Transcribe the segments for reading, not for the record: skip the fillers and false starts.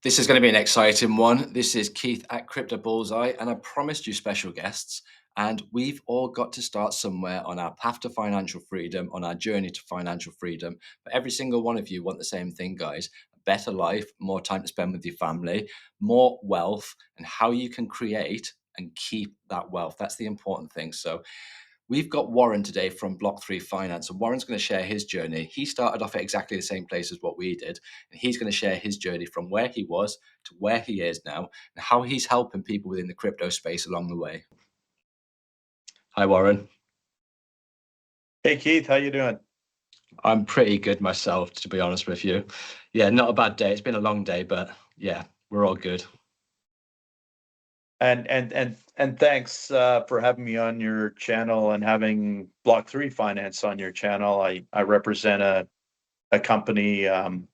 This is going to be an exciting one. This is Keith at Crypto Bullseye, and I promised you special guests. And we've all got to start somewhere on our path to financial freedom, on our journey to financial freedom. But every single one of you want the same thing, guys: a better life, more time to spend with your family, more wealth, and how you can create and keep that wealth. That's the important thing. So, we've got Warren today from Block3 Finance, and Warren's going to share his journey. He started off at exactly the same place as what we did, and he's going to share his journey from where he was to where he is now, and how he's helping people within the crypto space along the way. Hi, Warren. Hey, Keith, how you doing? I'm pretty good myself, to be honest with you. Yeah, not a bad day. It's been a long day, but yeah, we're all good. And thanks for having me on your channel and having Block3 Finance on your channel. I represent a company. Head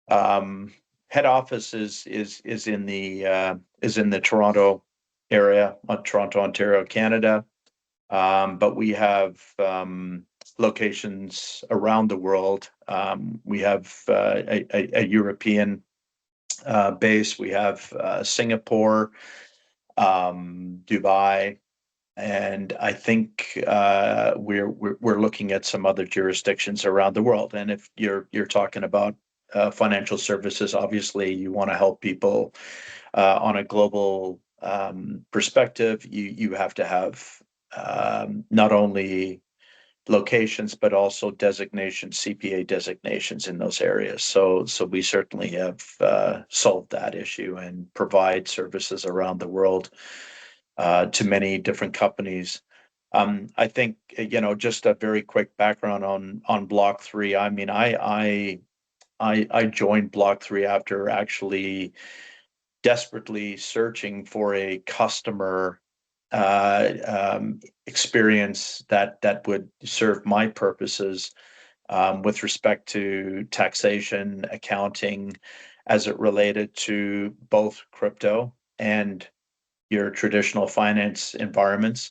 office is in the Toronto area, Toronto, Ontario, Canada. But we have locations around the world. We have a European base. We have Singapore, Dubai, and I think we're looking at some other jurisdictions around the world. And if you're talking about financial services, obviously you want to help people on a global perspective. You have to have not only locations but also designations, CPA designations in those areas. So we certainly have solved that issue and provide services around the world to many different companies. I think just a very quick background on Block3. I mean, I joined Block3 after actually desperately searching for a customer experience that would serve my purposes with respect to taxation, accounting, as it related to both crypto and your traditional finance environments.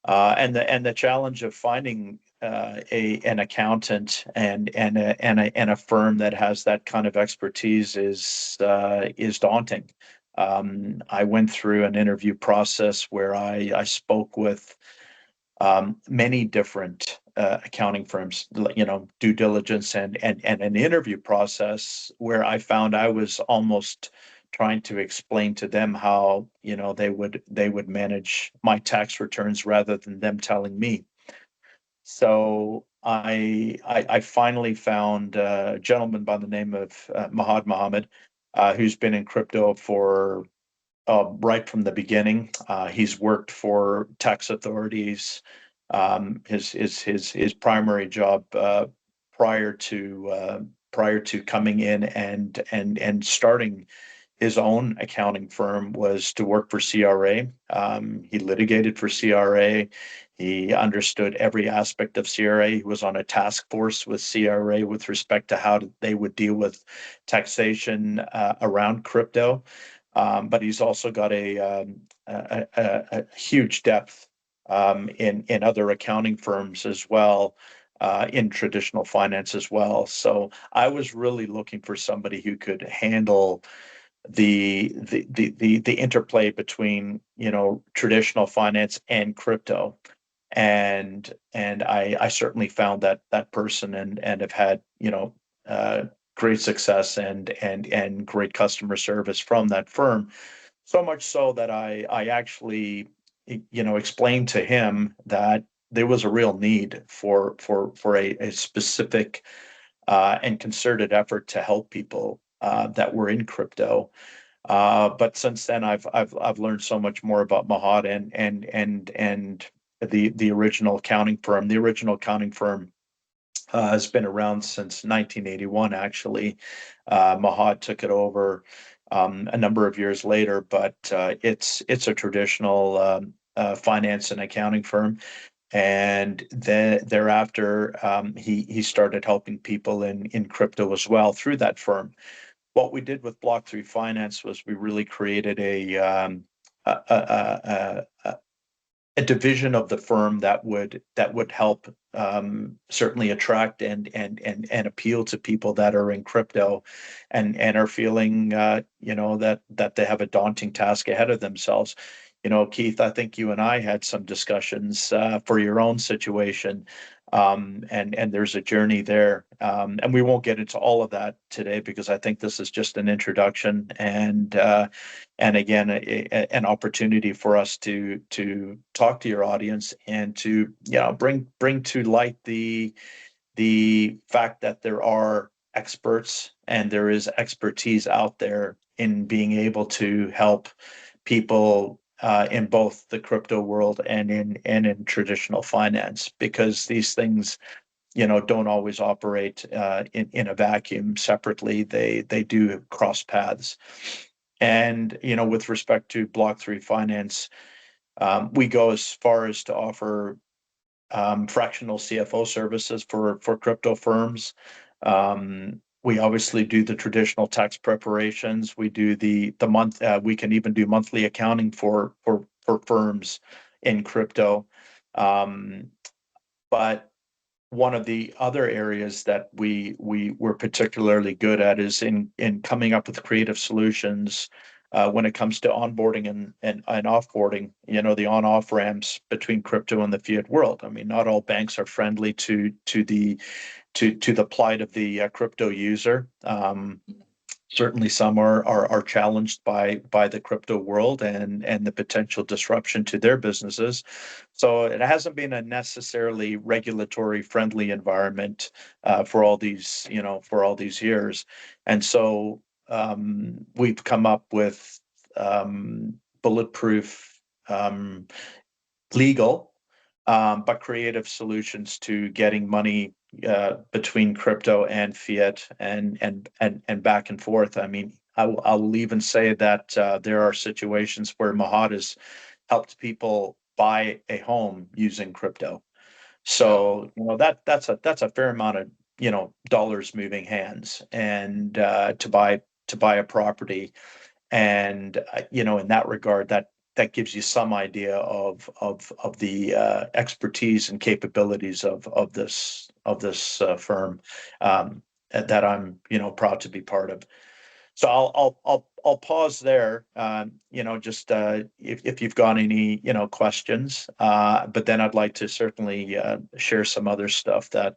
And the challenge of finding an accountant and a firm that has that kind of expertise is daunting. I went through an interview process where I spoke with many different accounting firms, due diligence and an interview process where I found I was almost trying to explain to them how they would manage my tax returns rather than them telling me. So I finally found a gentleman by the name of Mahad Mohammed, who's been in crypto for right from the beginning. He's worked for tax authorities. His primary job prior to coming in and starting his own accounting firm was to work for CRA. He litigated for CRA. He understood every aspect of CRA. He was on a task force with CRA with respect to how they would deal with taxation around crypto. But he's also got a huge depth in other accounting firms as well, in traditional finance as well. So I was really looking for somebody who could handle the interplay between traditional finance and crypto, and I certainly found that person and have had great success and great customer service from that firm. So much so that I actually explained to him that there was a real need for a specific and concerted effort to help people that were in crypto. But since then, I've learned so much more about Mahad and the original accounting firm. The original accounting firm has been around since 1981. Actually, Mahad took it over a number of years later, but it's a traditional finance and accounting firm. And then thereafter, he started helping people in crypto as well through that firm. What we did with Block3 Finance was we really created a a division of the firm that would help certainly attract and appeal to people that are in crypto and are feeling that they have a daunting task ahead of themselves. Keith, I think you and I had some discussions for your own situation, and there's a journey there, and we won't get into all of that today because I think this is just an introduction and again an opportunity for us to talk to your audience and to bring to light the fact that there are experts and there is expertise out there in being able to help people in both the crypto world and in traditional finance, because these things don't always operate in a vacuum separately. They do cross paths. And with respect to Block3 Finance, we go as far as to offer fractional CFO services for crypto firms. We obviously do the traditional tax preparations. We do the month. We can even do monthly accounting for firms in crypto. But one of the other areas that we're particularly good at is in coming up with creative solutions when it comes to onboarding and offboarding, the on-off ramps between crypto and the fiat world. I mean, not all banks are friendly to the plight of the crypto user. Certainly some are challenged by the crypto world and the potential disruption to their businesses. So it hasn't been a necessarily regulatory friendly environment for all these years. And so we've come up with bulletproof legal but creative solutions to getting money between crypto and fiat and back and forth. I mean, I'll even say that there are situations where Mahad has helped people buy a home using crypto. So that's a fair amount of dollars moving hands, and to buy a property, and in that regard, that gives you some idea of the expertise and capabilities of this firm that I'm proud to be part of. So I'll pause there. Just if you've got any questions, but then I'd like to certainly share some other stuff that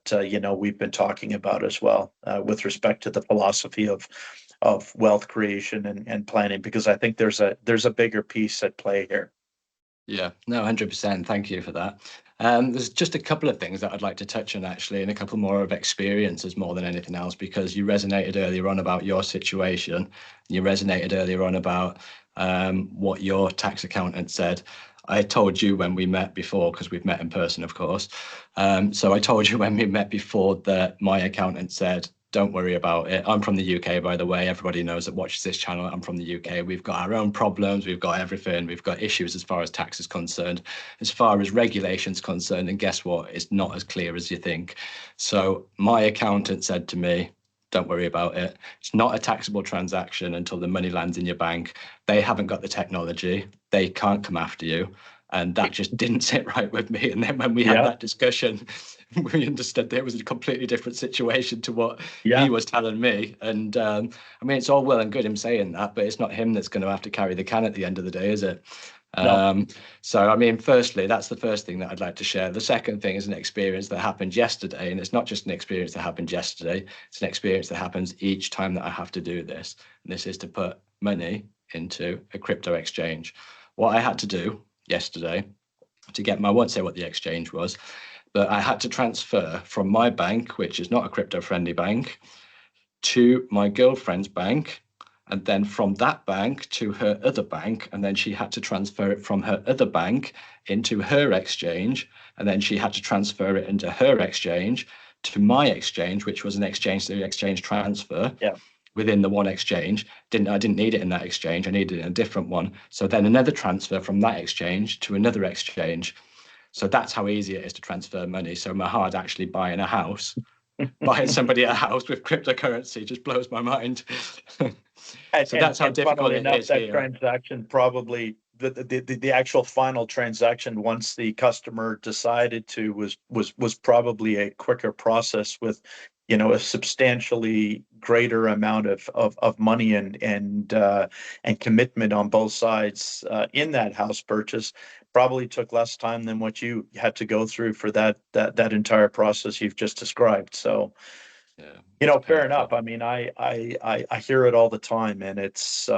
we've been talking about as well with respect to the philosophy of wealth creation and planning, because I think there's a bigger piece at play here. Yeah, no, 100%. Thank you for that. There's just a couple of things that I'd like to touch on actually, and a couple more of experiences more than anything else, because you resonated earlier on about your situation. You resonated earlier on about what your tax accountant said. I told you when we met before, because we've met in person, of course. So I told you when we met before that my accountant said, don't worry about it. I'm from the UK, by the way. Everybody knows that watches this channel. I'm from the UK. We've got our own problems. We've got everything. We've got issues as far as tax is concerned, as far as regulation's concerned. And guess what? It's not as clear as you think. So my accountant said to me, don't worry about it. It's not a taxable transaction until the money lands in your bank. They haven't got the technology. They can't come after you. And that just didn't sit right with me. And then when we had that discussion, we understood that it was a completely different situation to what he was telling me. And I mean, it's all well and good him saying that, but it's not him that's going to have to carry the can at the end of the day, is it? No. So, I mean, firstly, that's the first thing that I'd like to share. The second thing is an experience that happened yesterday. And it's not just an experience that happened yesterday. It's an experience that happens each time that I have to do this. And this is to put money into a crypto exchange. What I had to do yesterday to get I won't say what the exchange was, but I had to transfer from my bank, which is not a crypto friendly bank, to my girlfriend's bank, and then from that bank to her other bank, and then she had to transfer it from her other bank into her exchange, and then she had to transfer it into her exchange to my exchange, which was an exchange to exchange transfer. Within the one exchange. I didn't need it in that exchange. I needed it in a different one. So then another transfer from that exchange to another exchange. So that's how easy it is to transfer money. So Mahad actually buying a house, buying somebody a house with cryptocurrency just blows my mind. So that's how difficult it is that here. transaction probably the actual final transaction, once the customer decided to, was probably a quicker process with, a substantially greater amount of money and commitment on both sides in that house purchase. Probably took less time than what you had to go through for that entire process you've just described. So, Yeah, it's fair enough. painful. I mean, I hear it all the time, and it's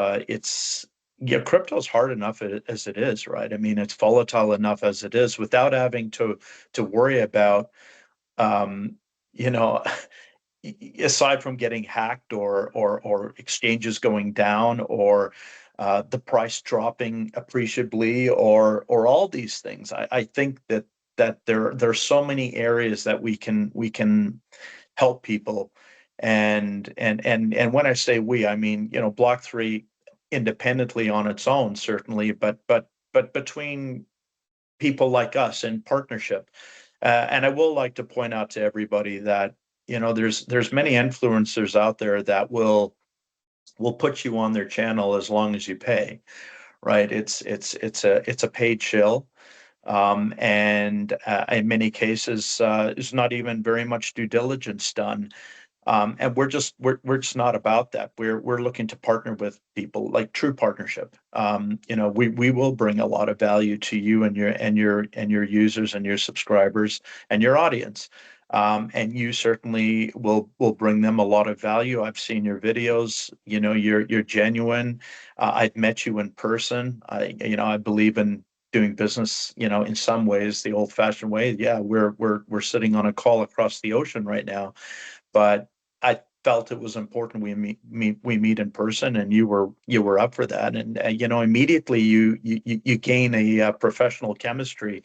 yeah, crypto's hard enough as it is, right? I mean, it's volatile enough as it is without having to worry about, um, you know, aside from getting hacked or exchanges going down or the price dropping appreciably or all these things. I think that there's so many areas that we can help people. And when I say we, I mean, Block 3 independently on its own, certainly, but between people like us in partnership. And I will like to point out to everybody that, there's many influencers out there that will put you on their channel as long as you pay, right? It's a paid shill. And in many cases, there's not even very much due diligence done. And we're just not about that. We're looking to partner with people, like true partnership. We will bring a lot of value to you and your users and your subscribers and your audience. And you certainly will bring them a lot of value. I've seen your videos. You're genuine. I've met you in person. I believe in doing business, in some ways, the old-fashioned way. Yeah, we're sitting on a call across the ocean right now, but I felt it was important we meet in person, and you were up for that, and immediately you gain a professional chemistry.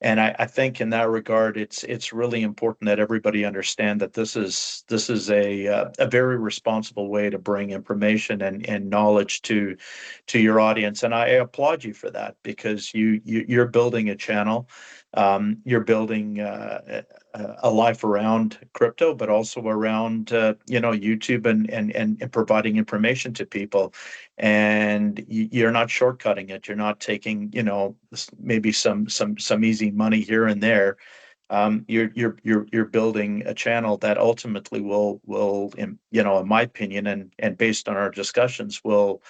And I think in that regard, it's really important that everybody understand that this is a very responsible way to bring information and knowledge to your audience. And I applaud you for that, because you're building a channel, you're building a life around crypto, but also around YouTube and providing information to people. And you're not shortcutting it. You're not taking, maybe some easy money here and there. You're building a channel that ultimately in my opinion, and based on our discussions, will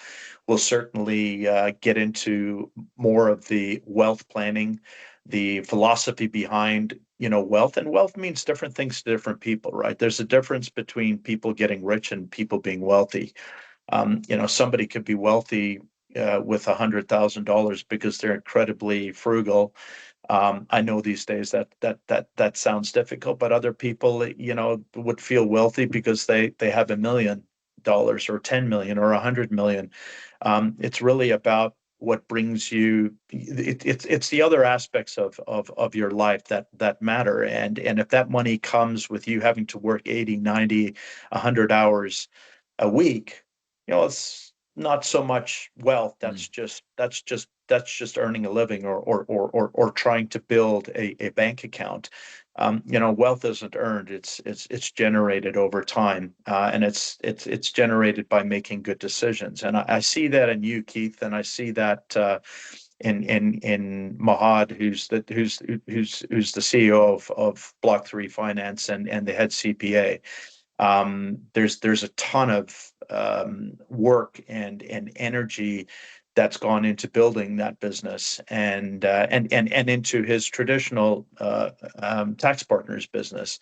certainly get into more of the wealth planning, the philosophy behind wealth. And wealth means different things to different people, right? There's a difference between people getting rich and people being wealthy. Somebody could be wealthy with $100,000 because they're incredibly frugal. I know these days that sounds difficult, but other people, would feel wealthy because they have $1 million or 10 million or 100 million. It's really about what brings you. It's the other aspects of your life that matter. And if that money comes with you having to work 80, 90, 100 hours a week, it's not so much wealth. Mm. That's just earning a living, or trying to build a bank account. Wealth isn't earned. It's generated over time, and it's generated by making good decisions. And I see that in you, Keith, and I see that in Mahad, who's the CEO of Block 3 Finance and the head CPA. There's a ton of work and energy that's gone into building that business, and into his traditional tax partners business.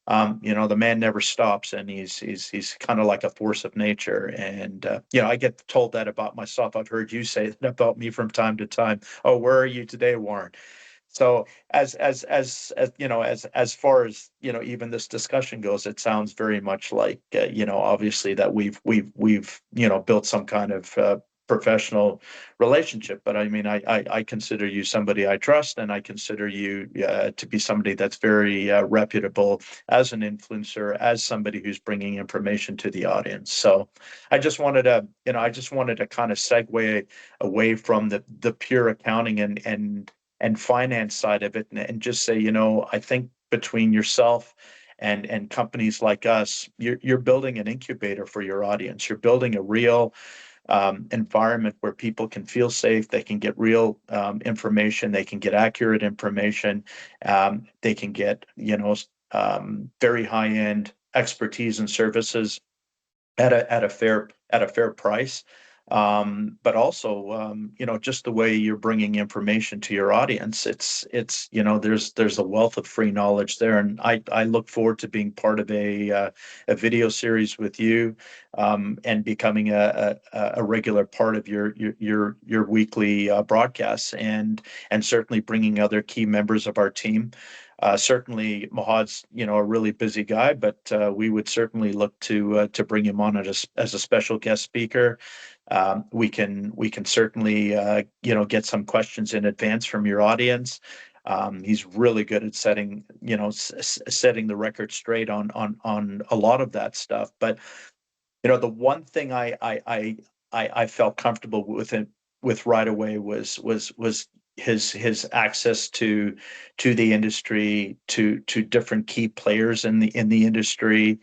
The man never stops, and he's kind of like a force of nature. And I get told that about myself. I've heard you say that about me from time to time. Oh, where are you today, Warren? So as far as even this discussion goes, it sounds very much like obviously that we've built some kind of professional relationship. But I mean, I consider you somebody I trust, and I consider you to be somebody that's very reputable as an influencer, as somebody who's bringing information to the audience. So I just wanted to kind of segue away from the pure accounting and finance side of it, and just say, I think between yourself and companies like us, you're building an incubator for your audience. You're building a real environment where people can feel safe, they can get real information, they can get accurate information, they can get, very high end expertise and services at a fair price. But also, just the way you're bringing information to your audience, there's a wealth of free knowledge there, and I look forward to being part of a video series with you, and becoming a regular part of your weekly broadcasts, and certainly bringing other key members of our team. Certainly, Mahad's a really busy guy, but we would certainly look to bring him on as a special guest speaker. We can certainly get some questions in advance from your audience. He's really good at setting the record straight on a lot of that stuff. But the one thing I felt comfortable with right away was his access to the industry, to different key players in the industry,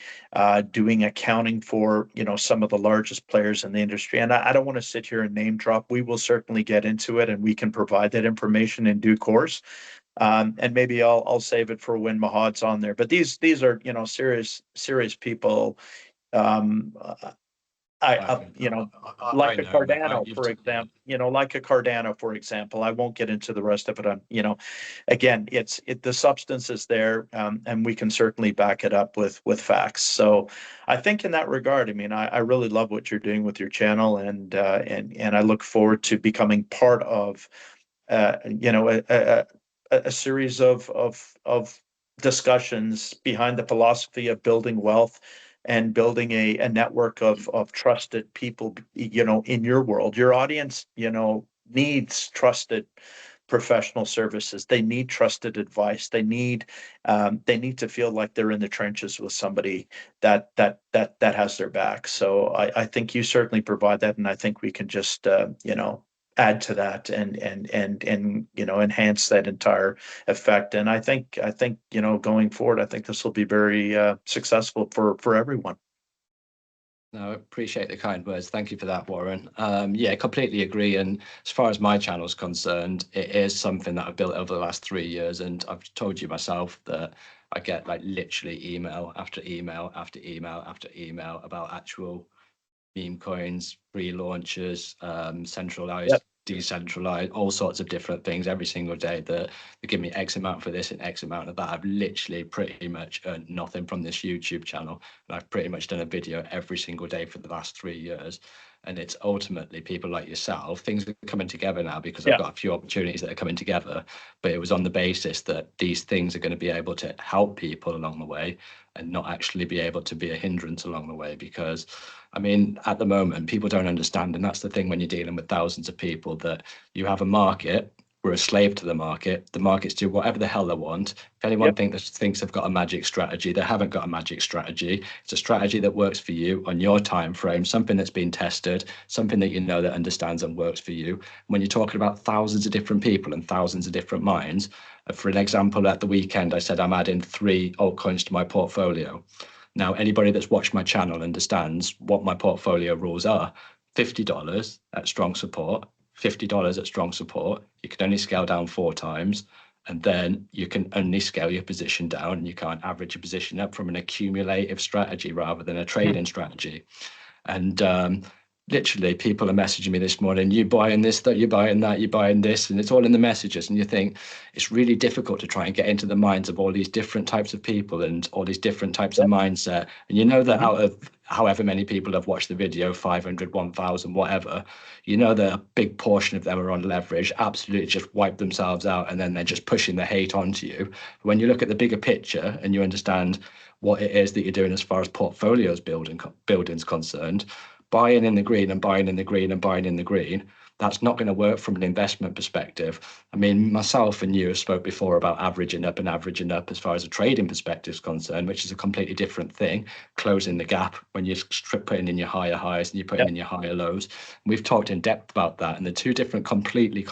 doing accounting for some of the largest players in the industry. And I don't want to sit here and name drop. We will certainly get into it, and we can provide that information in due course. And maybe I'll save it for when Mahad's on there. But these are serious people. Um, like I a know, mate. Cardano, for example, for example, I won't get into the rest of it. Again, the substance is there, and we can certainly back it up with facts. So I think in that regard, I mean, I really love what you're doing with your channel, and I look forward to becoming part of, a series of discussions behind the philosophy of building wealth and building a network of trusted people, in your world. Your audience, needs trusted professional services. They need trusted advice. They need to feel like they're in the trenches with somebody that has their back. So I think you certainly provide that, and I think we can just add to that, and enhance that entire effect. And I think going forward, I think this will be very successful for everyone. No, I appreciate the kind words. Thank you for that, Warren. Yeah, completely agree. And as far as my channel's concerned, it is something that I've built over the last 3 years. And I've told you myself that I get like literally email after email after email after email about actual meme coins, pre-launches, centralized, Yep. decentralized, all sorts of different things every single day that they give me X amount for this and X amount of that. I've literally pretty much earned nothing from this YouTube channel. And I've pretty much done a video every single day for the last 3 years. And it's ultimately people like yourself. Things are coming together now because I've Yeah. got a few opportunities that are coming together. But it was on the basis that these things are going to be able to help people along the way and not actually be able to be a hindrance along the way. Because I mean, at the moment, people don't understand. And that's the thing when you're dealing with thousands of people, that you have a market. We're a slave to the market. The markets do whatever the hell they want. If anyone Yep. thinks they've got a magic strategy, they haven't got a magic strategy. It's a strategy that works for you on your time frame, something that's been tested, something that that understands and works for you. When you're talking about thousands of different people and thousands of different minds, for an example, at the weekend, I said I'm adding 3 altcoins to my portfolio. Now, anybody that's watched my channel understands what my portfolio rules are. $50 at strong support, $50 at strong support. You can only scale down 4 times, and then you can only scale your position down, and you can't average your position up from an accumulative strategy rather than a trading strategy. And literally, people are messaging me this morning, you buying this, that you're buying that, you're buying this, and it's all in the messages. And you think it's really difficult to try and get into the minds of all these different types of people and all these different types of Yep. mindset. And you know that Mhm. out of however many people have watched the video, 500, 1,000, whatever, you know that a big portion of them are on leverage, absolutely just wipe themselves out, and then they're just pushing the hate onto you. When you look at the bigger picture and you understand what it is that you're doing as far as portfolios building's concerned, buying in the green and buying in the green and buying in the green, that's not going to work from an investment perspective. I mean, myself and you have spoke before about averaging up and averaging up as far as a trading perspective is concerned, which is a completely different thing, closing the gap when you're putting in your higher highs and you're putting Yep. in your higher lows. We've talked in depth about that, and the two different completely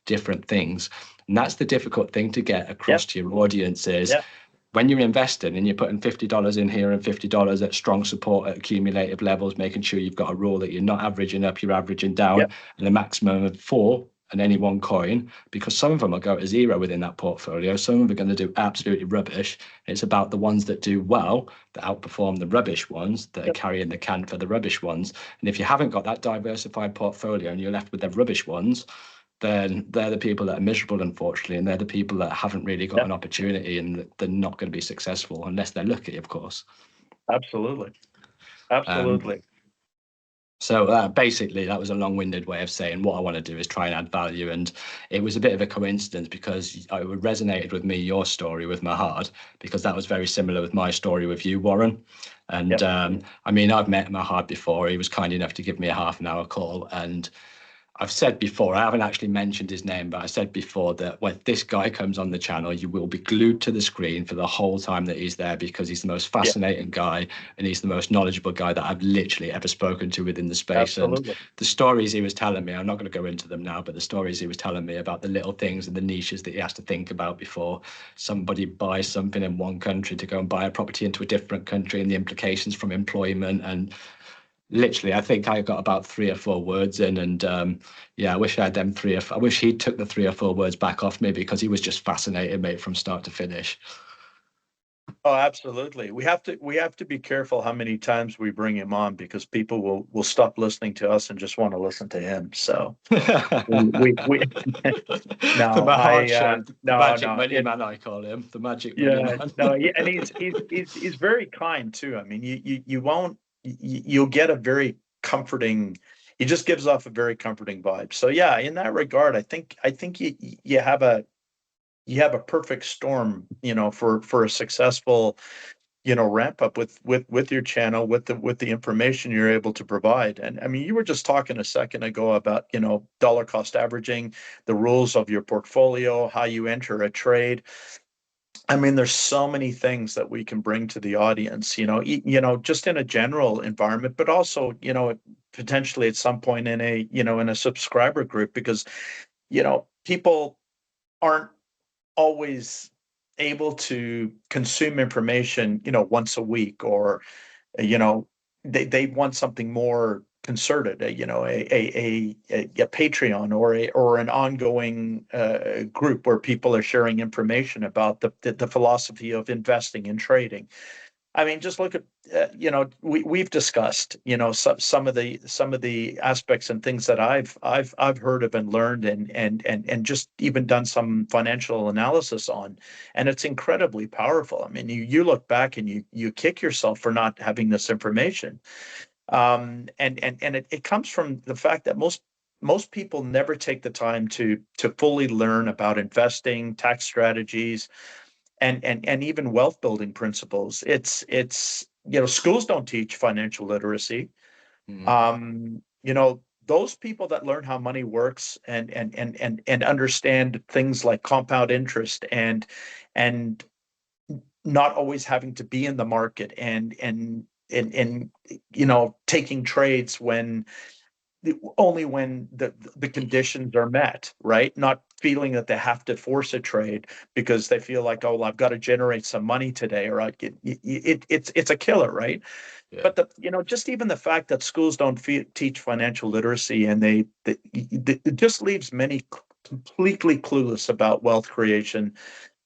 different things. And that's the difficult thing to get across Yep. to your audiences. Yep. when you're investing and you're putting $50 in here and $50 at strong support at accumulative levels, making sure you've got a rule that you're not averaging up, you're averaging down, Yep. and a maximum of four in any one coin, because some of them will go to zero within that portfolio. Some of them are going to do absolutely rubbish. It's about the ones that do well, that outperform the rubbish ones, that are Yep. carrying the can for the rubbish ones. And if you haven't got that diversified portfolio and you're left with the rubbish ones, then they're the people that are miserable, unfortunately, and they're the people that haven't really got Yep. an opportunity, and they're not going to be successful unless they're lucky, of course. Absolutely. Um, Absolutely. so basically, that was a long-winded way of saying what I want to do is try and add value. And it was a bit of a coincidence because it resonated with me, your story with Mahad, because that was very similar with my story with you, Warren. And Yep. I mean, I've met Mahad before. He was kind enough to give me a half an hour call, and I've said before, I haven't actually mentioned his name, but I said before that when this guy comes on the channel, you will be glued to the screen for the whole time that he's there, because he's the most Yeah. fascinating guy and he's the most knowledgeable guy that I've literally ever spoken to within the space. And Absolutely. the stories he was telling me, I'm not going to go into them now, but the stories he was telling me about the little things and the niches that he has to think about before somebody buys something in one country to go and buy a property into a different country, and the implications from employment. And literally, I think I got about 3 or 4 words in, and yeah, I wish I had them I wish he took the 3 or 4 words back off me, because he was just fascinated, mate, from start to finish. Oh, absolutely. We have to be careful how many times we bring him on, because people will stop listening to us and just want to listen to him. So we The no, Mahard Show, the no, magic no, money man, I call him, the magic money yeah, man. no, and he's very kind too. I mean, you won't you'll get a very comforting. He just gives off a very comforting vibe. So yeah, in that regard, I think you have a perfect storm, for a successful, ramp up with your channel, with the information you're able to provide. And I mean, you were just talking a second ago about, dollar cost averaging, the rules of your portfolio, how you enter a trade. I mean, there's so many things that we can bring to the audience, just in a general environment, but also, potentially at some point in a subscriber group, because, people aren't always able to consume information, once a week, or, you know, they want something more concerted, a Patreon, or an ongoing group where people are sharing information about the philosophy of investing and trading. I mean, just look at we've discussed, some of the aspects and things that I've heard of and learned, and just even done some financial analysis on, and it's incredibly powerful. I mean, you look back and you kick yourself for not having this information. And it comes from the fact that most people never take the time to fully learn about investing, tax strategies, and even wealth building principles. It's schools don't teach financial literacy. Mm. Those people that learn how money works, and understand things like compound interest, and not always having to be in the market, and taking trades only when the conditions are met, right? Not feeling that they have to force a trade because they feel like, oh, well, I've got to generate some money today, or it's a killer, right? Yeah. But just even the fact that schools don't teach financial literacy, and it just leaves many completely clueless about wealth creation,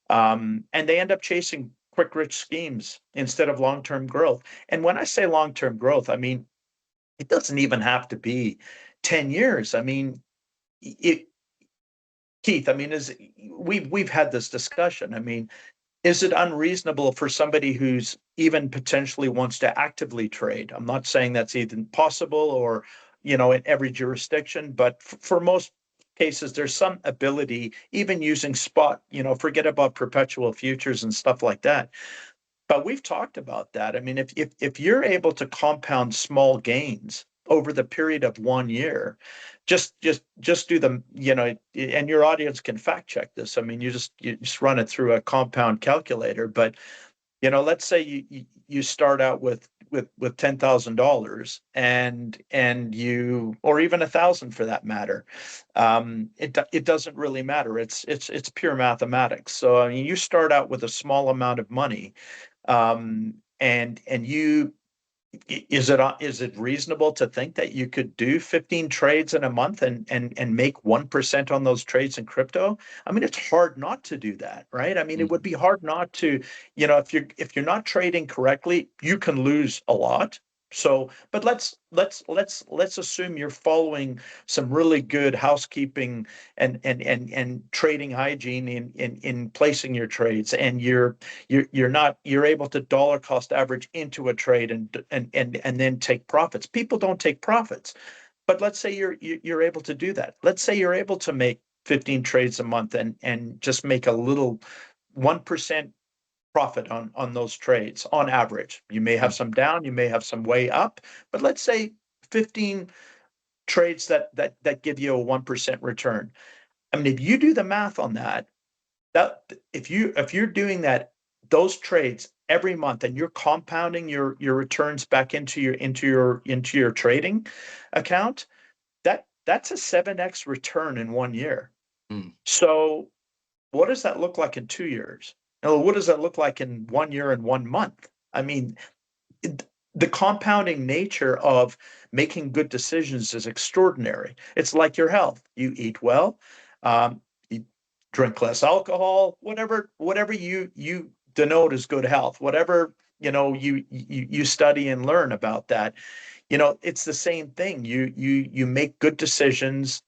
and they end up chasing quick rich schemes instead of long-term growth. And when I say long-term growth, I mean, it doesn't even have to be 10 years. I mean, it, Keith, I mean, we've had this discussion. I mean, is it unreasonable for somebody who's even potentially wants to actively trade? I'm not saying that's even possible, or, in every jurisdiction, but for most cases, there's some ability, even using spot, forget about perpetual futures and stuff like that. But we've talked about that. I mean, if you're able to compound small gains over the period of 1 year, just do them, and your audience can fact check this. I mean, you just run it through a compound calculator, but let's say you start out with $10,000, and you, or even 1,000 for that matter. It doesn't really matter. It's pure mathematics. So I mean, you start out with a small amount of money, and you is it reasonable to think that you could do 15 trades in a month and make 1% on those trades in crypto? I mean, it's hard not to do that, right? I mean, it would Mhm. be hard not to, if you're not trading correctly, you can lose a lot. So, but let's assume you're following some really good housekeeping and trading hygiene in placing your trades, and you're able to dollar cost average into a trade and then take profits. People don't take profits, but let's say you're able to do that. Let's say you're able to make 15 trades a month and just make a little 1% profit on those trades on average. You may have Mm. some down, you may have some way up, but let's say 15 trades that give you a 1% return. I mean, if you do the math on that if you're doing those trades every month, and you're compounding your returns back into your trading account, that's a 7x return in 1 year. Mm. So what does that look like in 2 years? Now, what does that look like in 1 year and 1 month? I mean, the compounding nature of making good decisions is extraordinary. It's like your health. You eat well, you drink less alcohol, whatever you denote as good health, whatever you study and learn about that. It's the same thing. You make good decisions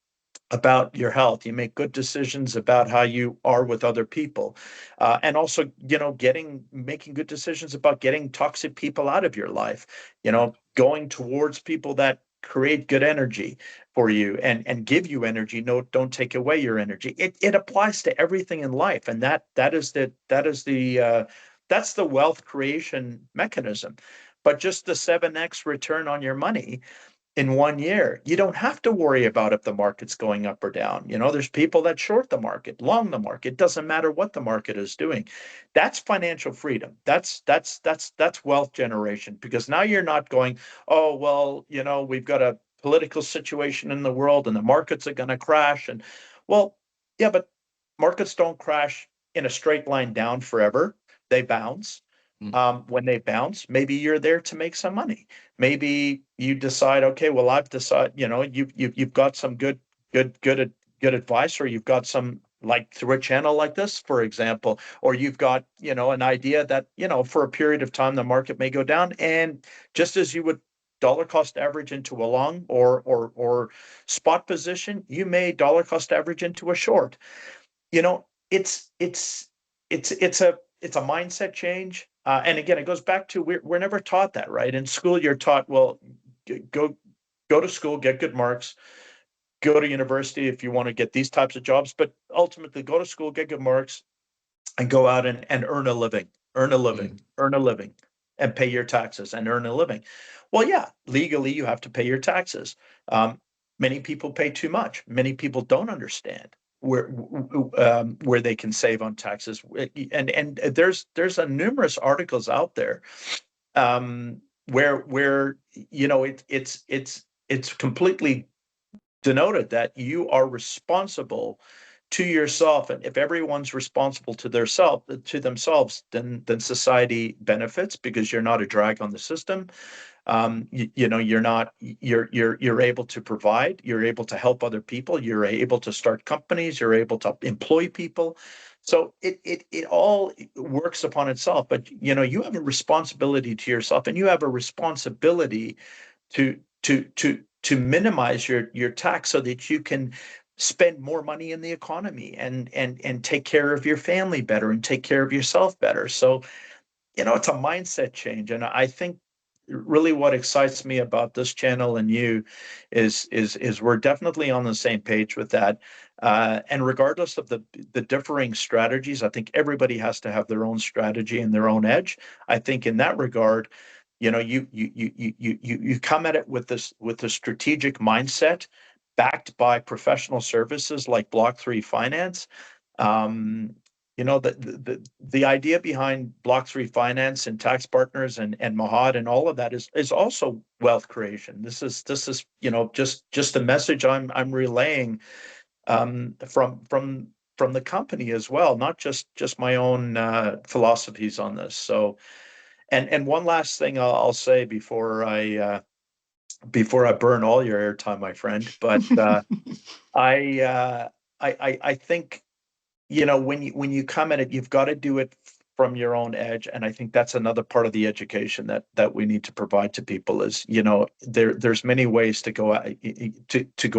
about your health. You make good decisions about how you are with other people, and also, making good decisions about getting toxic people out of your life. Going towards people that create good energy for you and give you energy. No, don't take away your energy. It applies to everything in life, and that's the wealth creation mechanism. But just the 7x return on your money in 1 year. You don't have to worry about if the market's going up or down. There's people that short the market, long the market. It doesn't matter what the market is doing. That's financial freedom. That's wealth generation, because now you're not going, oh, well, we've got a political situation in the world and the markets are going to crash. And well, yeah, but markets don't crash in a straight line down forever. They bounce. Mm. When they bounce, maybe you're there to make some money. Maybe you decide, okay, well, I've decided, you've got some good advice, or you've got some, like through a channel like this, for example, or you've got, an idea that, for a period of time, the market may go down. And just as you would dollar cost average into a long or spot position, you may dollar cost average into a short. you know it's a mindset change, and again, it goes back to, we're never taught that, right? In school, you're taught, well, go to school, get good marks, go to university if you want to get these types of jobs, but ultimately go to school, get good marks, and go out and earn a living, earn a living, Mm. earn a living, and pay your taxes and earn a living. Well, yeah, legally you have to pay your taxes. Um, Many people pay too much. Many people don't understand where they can save on taxes. And there's a numerous articles out there, where it's completely denoted that you are responsible to yourself, and if everyone's responsible to themselves, then society benefits, because you're not a drag on the system. You're able to provide, you're able to help other people, you're able to start companies, you're able to employ people. So it all works upon itself, but you have a responsibility to yourself, and you have a responsibility to minimize your tax, so that you can spend more money in the economy and take care of your family better and take care of yourself better. So, it's a mindset change. And I think really what excites me about this channel and you is we're definitely on the same page with that. And regardless of the differing strategies, I think everybody has to have their own strategy and their own edge. I think in that regard, you come at it with a strategic mindset, backed by professional services like Block 3 Finance. Um, the idea behind Block3 Finance and Tax Partners and Mahad and all of that is also wealth creation. This is just a message I'm relaying from the company as well, not just my own philosophies on this. So, and one last thing I'll say before I burn all your airtime, my friend, but I, uh, I think when you come at it, you've got to do it from your own edge, and I think that's another part of the education that we need to provide to people is there's many ways to go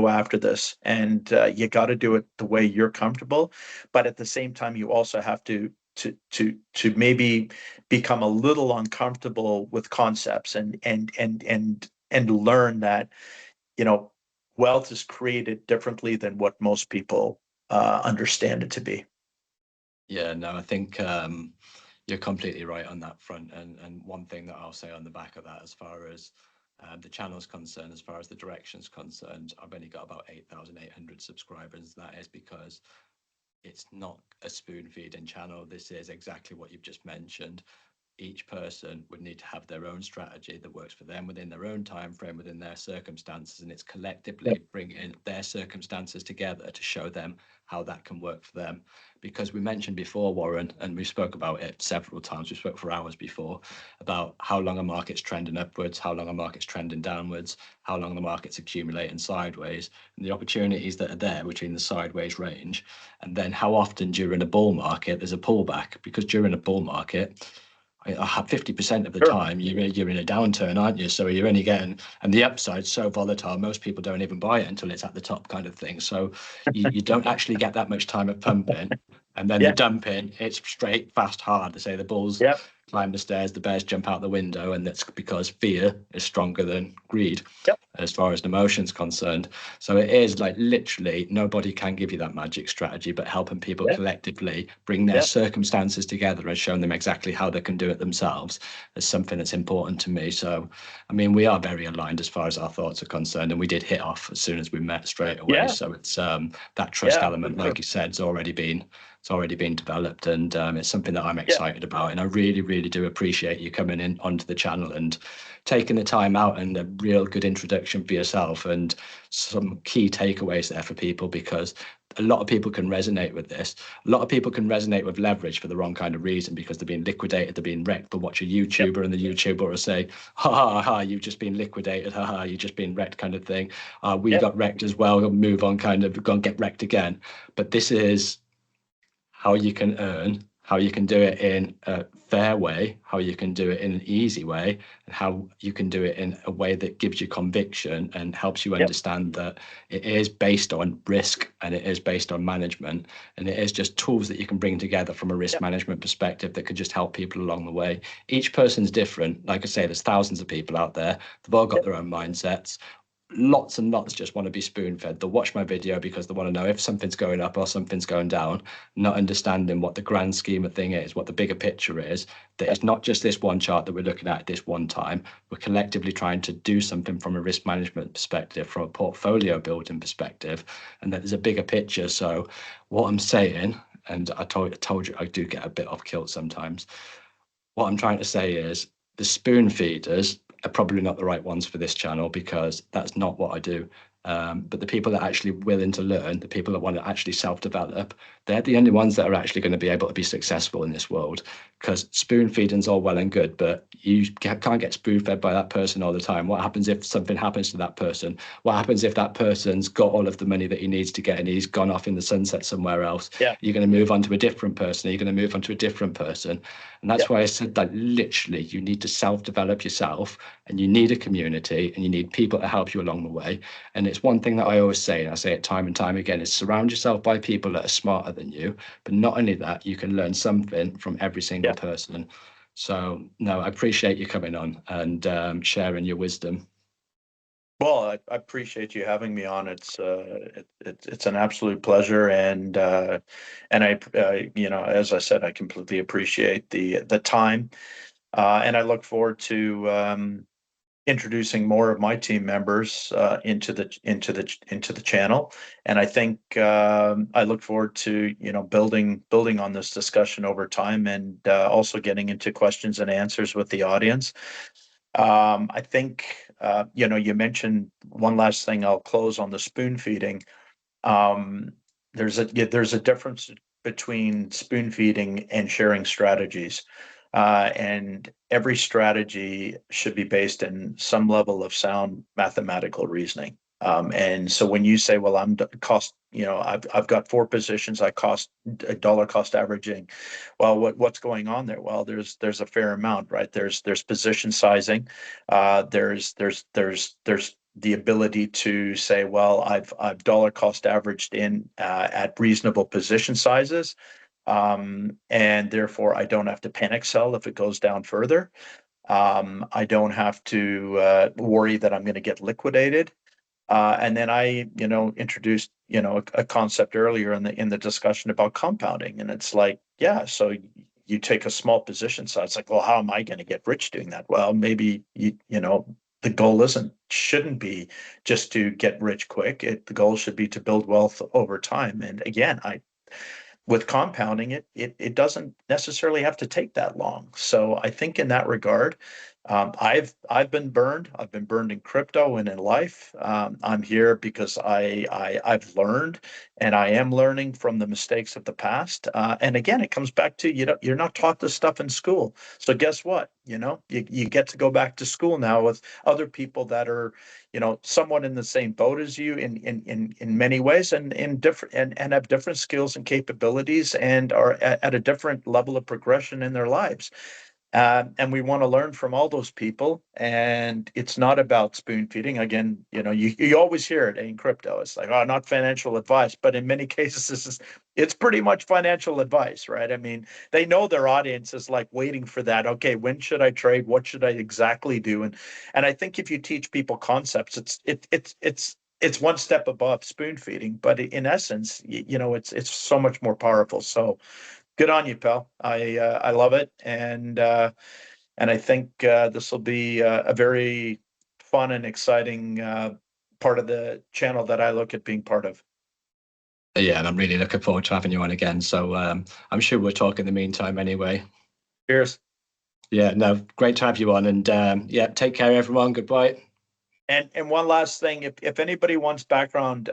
after this, and you got to do it the way you're comfortable, but at the same time you also have to maybe become a little uncomfortable with concepts and learn that you know wealth is created differently than what most people understand it to be. Yeah, no, I think you're completely right on that front. And one thing that I'll say on the back of that, as far as the channel's concerned, as far as the direction's concerned, I've only got about 8,800 subscribers. That is because it's not a spoon feeding channel. This is exactly what you've just mentioned. Each person would need to have their own strategy that works for them within their own time frame, within their circumstances, and it's collectively bringing their circumstances together to show them how that can work for them. Because we mentioned before, Warren, and we spoke about it several times, we spoke for hours before, about how long a market's trending upwards, how long a market's trending downwards, how long the market's accumulating sideways, and the opportunities that are there between the sideways range, and then how often during a bull market there's a pullback. Because during a bull market, I have 50% of the Sure. time you're in a downturn, aren't you? So you're only getting, and the upside's so volatile, most people don't even buy it until it's at the top, kind of thing. So you don't actually get that much time of pumping. And then the Yeah. dumping, it's straight, fast, hard. They say the bulls Yeah. climb the stairs, the bears jump out the window, and that's because fear is stronger than greed Yep. as far as the emotion's concerned. So it is like literally nobody can give you that magic strategy, but helping people Yeah. collectively bring their Yeah. circumstances together and showing them exactly how they can do it themselves is something that's important to me. So, I mean, we are very aligned as far as our thoughts are concerned, and we did hit off as soon as we met straight away. Yeah. So it's that trust Yeah. element, Sure. like you said, it's already been developed, and it's something that I'm Yeah. excited about. And I really, really do appreciate you coming in onto the channel and taking the time out, and a real good introduction for yourself and some key takeaways there for people, because a lot of people can resonate with this. A lot of people can resonate with leverage for the wrong kind of reason, because they're being liquidated, they're being wrecked. But watch a Yep. YouTuber, and the YouTuber will say, ha ha ha, you've just been liquidated, ha ha, you've just been wrecked, kind of thing. We Yep. got wrecked as well, move on, kind of, go and get wrecked again. But this is how you can earn, how you can do it in a fair way, how you can do it in an easy way, and how you can do it in a way that gives you conviction and helps you Yep. understand that it is based on risk and it is based on management, and it is just tools that you can bring together from a risk Yep. management perspective that can just help people along the way. Each person's different. Like I say, there's thousands of people out there. They've all got Yep. their own mindsets. Lots and lots just want to be spoon fed. They'll watch my video because they want to know if something's going up or something's going down, not understanding what the grand scheme of thing is, what the bigger picture is. That Yep. it's not just this one chart that we're looking at this one time. We're collectively trying to do something from a risk management perspective, from a portfolio building perspective, and that there's a bigger picture. So what I'm saying, and I told you I do get a bit off kilt sometimes. What I'm trying to say is the spoon feeders are probably not the right ones for this channel, because that's not what I do. But the people that are actually willing to learn, the people that want to actually self-develop, they're the only ones that are actually going to be able to be successful in this world. Because spoon feeding's all well and good, but you can't get spoon fed by that person all the time. What happens if something happens to that person? What happens if that person's got all of the money that he needs to get and he's gone off in the sunset somewhere else? Yeah. You're going to move on to a different person. You're going to move on to a different person. And that's Yep. why I said that literally you need to self-develop yourself, and you need a community, and you need people to help you along the way. And it's one thing that I always say, and I say it time and time again, is surround yourself by people that are smarter than you. But not only that, you can learn something from every single Yeah. person. So no, I appreciate you coming on and sharing your wisdom. Well, I appreciate you having me on. It's an absolute pleasure, and as I said, I completely appreciate the time, and I look forward to introducing more of my team members into the channel, and I think I look forward to building on this discussion over time, and also getting into questions and answers with the audience. I think you mentioned one last thing. I'll close on the spoon feeding. Um, there's a difference between spoon feeding and sharing strategies. And every strategy should be based in some level of sound mathematical reasoning. And so when you say, well, I've got four positions, I cost a dollar cost averaging. Well, what's going on there? Well, there's a fair amount, right? There's position sizing. There's the ability to say, well, I've dollar cost averaged in at reasonable position sizes, and therefore I don't have to panic sell if it goes down further. I don't have to worry that I'm going to get liquidated. And then I, introduced, a concept earlier in the discussion about compounding, and it's like, yeah, so you take a small position size. It's like, well, how am I going to get rich doing that? Well, maybe the goal shouldn't be just to get rich quick. The goal should be to build wealth over time. And again, with compounding it doesn't necessarily have to take that long. So I think in that regard, I've been burned. I've been burned in crypto and in life. I'm here because I've learned, and I am learning from the mistakes of the past. And again, it comes back to, you're not taught this stuff in school. So guess what? You get to go back to school now with other people that are, somewhat in the same boat as you in many ways, and in different and have different skills and capabilities, and are at a different level of progression in their lives. And we want to learn from all those people. And it's not about spoon feeding. Again, you always hear it in crypto. It's like, oh, not financial advice. But in many cases, it's pretty much financial advice, right? I mean, they know their audience is like waiting for that. Okay, when should I trade? What should I exactly do? And I think if you teach people concepts, it's one step above spoon feeding. But in essence, it's so much more powerful. So good on you, pal. I love it, and I think this will be a very fun and exciting part of the channel that I look at being part of. Yeah, and I'm really looking forward to having you on again. So I'm sure we'll talk in the meantime anyway. Cheers. Yeah, no, great to have you on. And yeah, take care, everyone. Goodbye. And one last thing, if anybody wants background,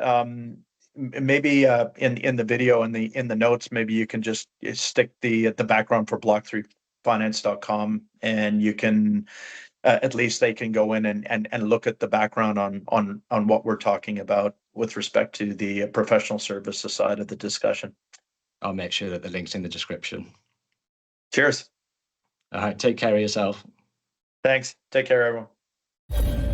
maybe in the video, in the notes, maybe you can just stick the background for block3finance.com, and you can at least they can go in and look at the background on what we're talking about with respect to the professional services side of the discussion. I'll make sure that the link's in the description. Cheers. All right, take care of yourself. Thanks. Take care, everyone.